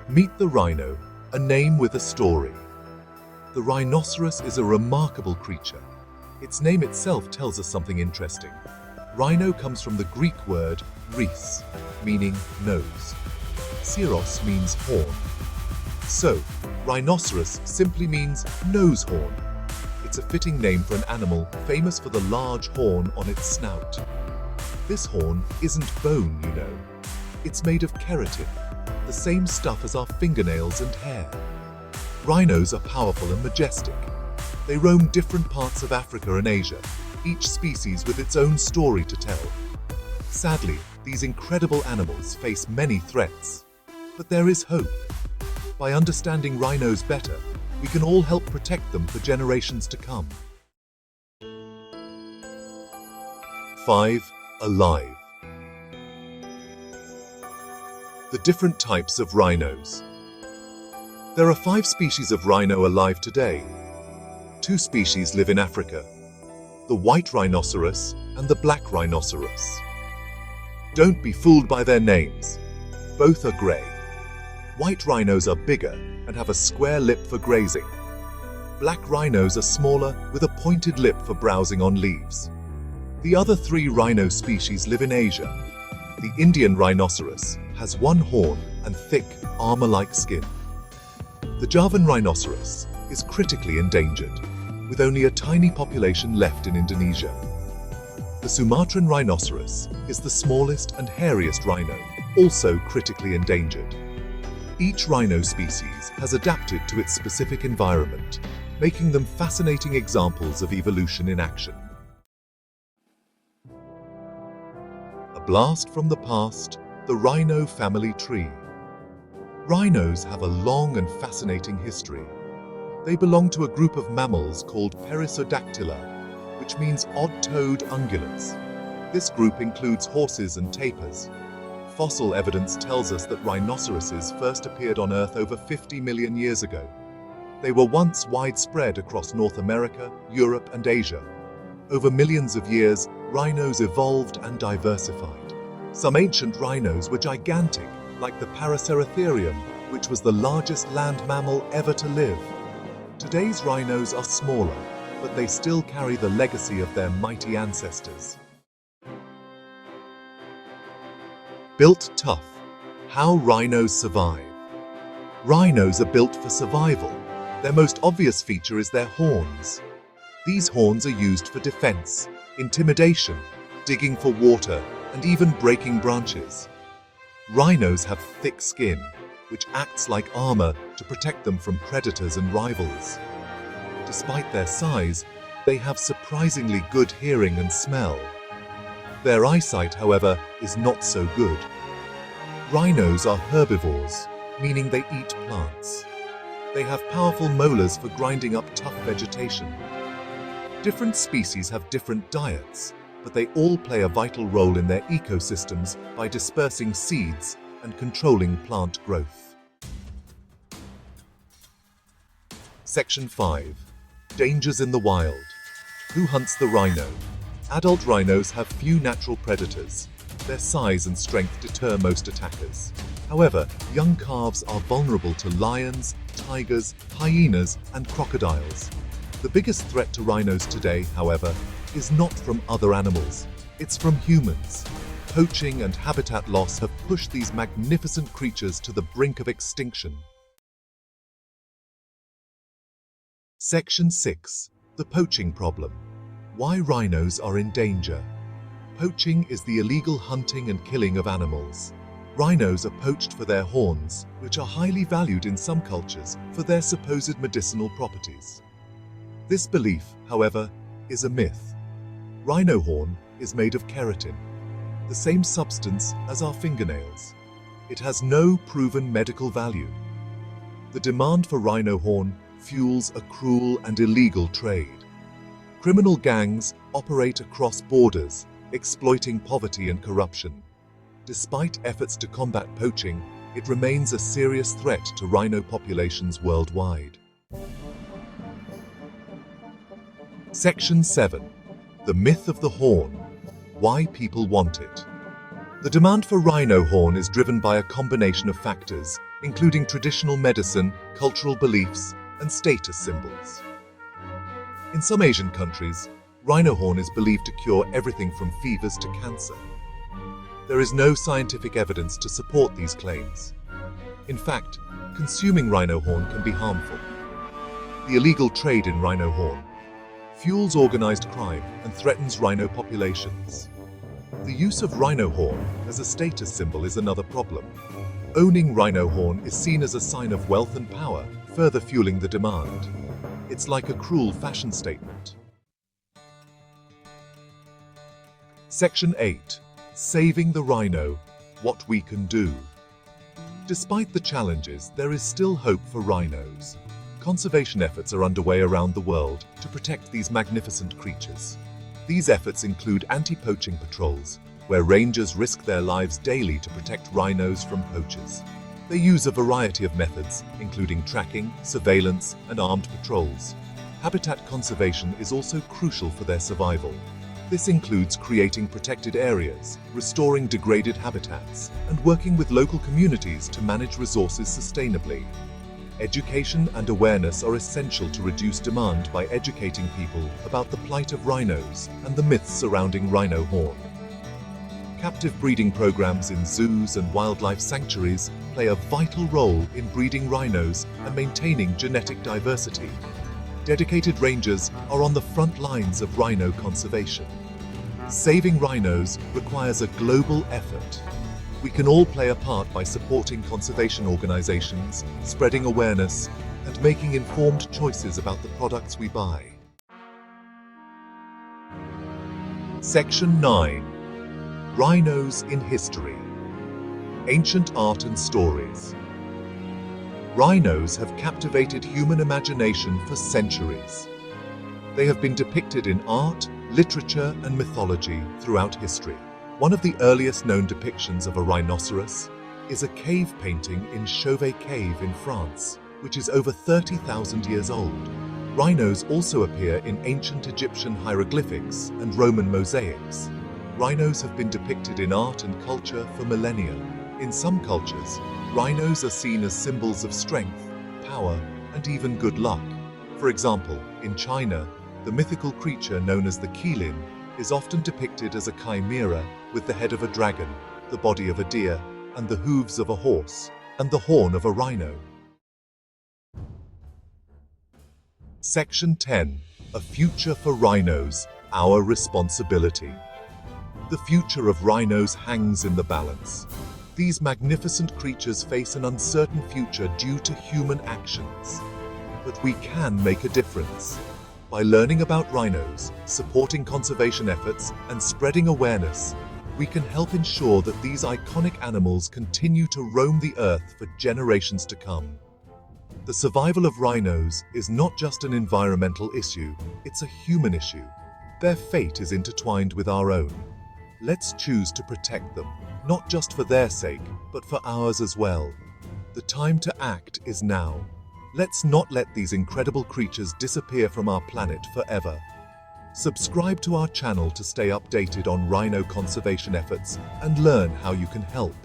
Meet the rhino, a name with a story. The rhinoceros is a remarkable creature. Its name itself tells us something interesting. Rhino comes from the Greek word rhis, meaning nose. Ceros means horn. So, rhinoceros simply means nose horn. It's a fitting name for an animal famous for the large horn on its snout. This horn isn't bone, you know. It's made of keratin, the same stuff as our fingernails and hair. Rhinos are powerful and majestic. They roam different parts of Africa and Asia, each species with its own story to tell. Sadly, these incredible animals face many threats. But there is hope. By understanding rhinos better, we can all help protect them for generations to come. 5. Alive. The different types of rhinos. There are 5 species of rhino alive today. 2 species live in Africa, the white rhinoceros and the black rhinoceros. Don't be fooled by their names. Both are grey. White rhinos are bigger and have a square lip for grazing. Black rhinos are smaller with a pointed lip for browsing on leaves. The other 3 rhino species live in Asia. The Indian rhinoceros has 1 horn and thick, armor-like skin. The Javan rhinoceros is critically endangered, with only a tiny population left in Indonesia. The Sumatran rhinoceros is the smallest and hairiest rhino, also critically endangered. Each rhino species has adapted to its specific environment, making them fascinating examples of evolution in action. A blast from the past, the rhino family tree. Rhinos have a long and fascinating history. They belong to a group of mammals called Perissodactyla, which means odd-toed ungulates. This group includes horses and tapirs. Fossil evidence tells us that rhinoceroses first appeared on Earth over 50 million years ago. They were once widespread across North America, Europe, and Asia. Over millions of years, rhinos evolved and diversified. Some ancient rhinos were gigantic, like the Paraceratherium, which was the largest land mammal ever to live. Today's rhinos are smaller, but they still carry the legacy of their mighty ancestors. Built tough. How rhinos survive. Rhinos are built for survival. Their most obvious feature is their horns. These horns are used for defense, intimidation, digging for water, and even breaking branches. Rhinos have thick skin, which acts like armor to protect them from predators and rivals. Despite their size, they have surprisingly good hearing and smell. Their eyesight, however, is not so good. Rhinos are herbivores, meaning they eat plants. They have powerful molars for grinding up tough vegetation. Different species have different diets, but they all play a vital role in their ecosystems by dispersing seeds and controlling plant growth. Section 5. Dangers in the wild. Who hunts the rhino? Adult rhinos have few natural predators. Their size and strength deter most attackers. However, young calves are vulnerable to lions, tigers, hyenas, and crocodiles. The biggest threat to rhinos today, however, is not from other animals. It's from humans. Poaching and habitat loss have pushed these magnificent creatures to the brink of extinction. Section 6. The poaching problem. Why rhinos are in danger. Poaching is the illegal hunting and killing of animals. Rhinos are poached for their horns, which are highly valued in some cultures for their supposed medicinal properties. This belief, however, is a myth. Rhino horn is made of keratin, the same substance as our fingernails. It has no proven medical value. The demand for rhino horn fuels a cruel and illegal trade. Criminal gangs operate across borders, exploiting poverty and corruption. Despite efforts to combat poaching, it remains a serious threat to rhino populations worldwide. Section 7. The myth of the horn. Why people want it. The demand for rhino horn is driven by a combination of factors, including traditional medicine, cultural beliefs, and status symbols. In some Asian countries, rhino horn is believed to cure everything from fevers to cancer. There is no scientific evidence to support these claims. In fact, consuming rhino horn can be harmful. The illegal trade in rhino horn fuels organized crime and threatens rhino populations. The use of rhino horn as a status symbol is another problem. Owning rhino horn is seen as a sign of wealth and power, further fueling the demand. It's like a cruel fashion statement. Section 8. Saving the rhino, what we can do. Despite the challenges, there is still hope for rhinos. Conservation efforts are underway around the world to protect these magnificent creatures. These efforts include anti-poaching patrols, where rangers risk their lives daily to protect rhinos from poachers. They use a variety of methods, including tracking, surveillance, and armed patrols. Habitat conservation is also crucial for their survival. This includes creating protected areas, restoring degraded habitats, and working with local communities to manage resources sustainably. Education and awareness are essential to reduce demand by educating people about the plight of rhinos and the myths surrounding rhino horn. Captive breeding programs in zoos and wildlife sanctuaries play a vital role in breeding rhinos and maintaining genetic diversity. Dedicated rangers are on the front lines of rhino conservation. Saving rhinos requires a global effort. We can all play a part by supporting conservation organizations, spreading awareness, and making informed choices about the products we buy. Section 9. Rhinos in History. Ancient Art and Stories. Rhinos have captivated human imagination for centuries. They have been depicted in art, literature, and mythology throughout history. One of the earliest known depictions of a rhinoceros is a cave painting in Chauvet Cave in France, which is over 30,000 years old. Rhinos also appear in ancient Egyptian hieroglyphics and Roman mosaics. Rhinos have been depicted in art and culture for millennia. In some cultures, rhinos are seen as symbols of strength, power, and even good luck. For example, in China, the mythical creature known as the qilin is often depicted as a chimera with the head of a dragon, the body of a deer, and the hooves of a horse, and the horn of a rhino. Section 10. A Future for Rhinos, Our Responsibility. The future of rhinos hangs in the balance. These magnificent creatures face an uncertain future due to human actions. But we can make a difference. By learning about rhinos, supporting conservation efforts, and spreading awareness, we can help ensure that these iconic animals continue to roam the earth for generations to come. The survival of rhinos is not just an environmental issue, it's a human issue. Their fate is intertwined with our own. Let's choose to protect them, not just for their sake, but for ours as well. The time to act is now. Let's not let these incredible creatures disappear from our planet forever. Subscribe to our channel to stay updated on rhino conservation efforts and learn how you can help.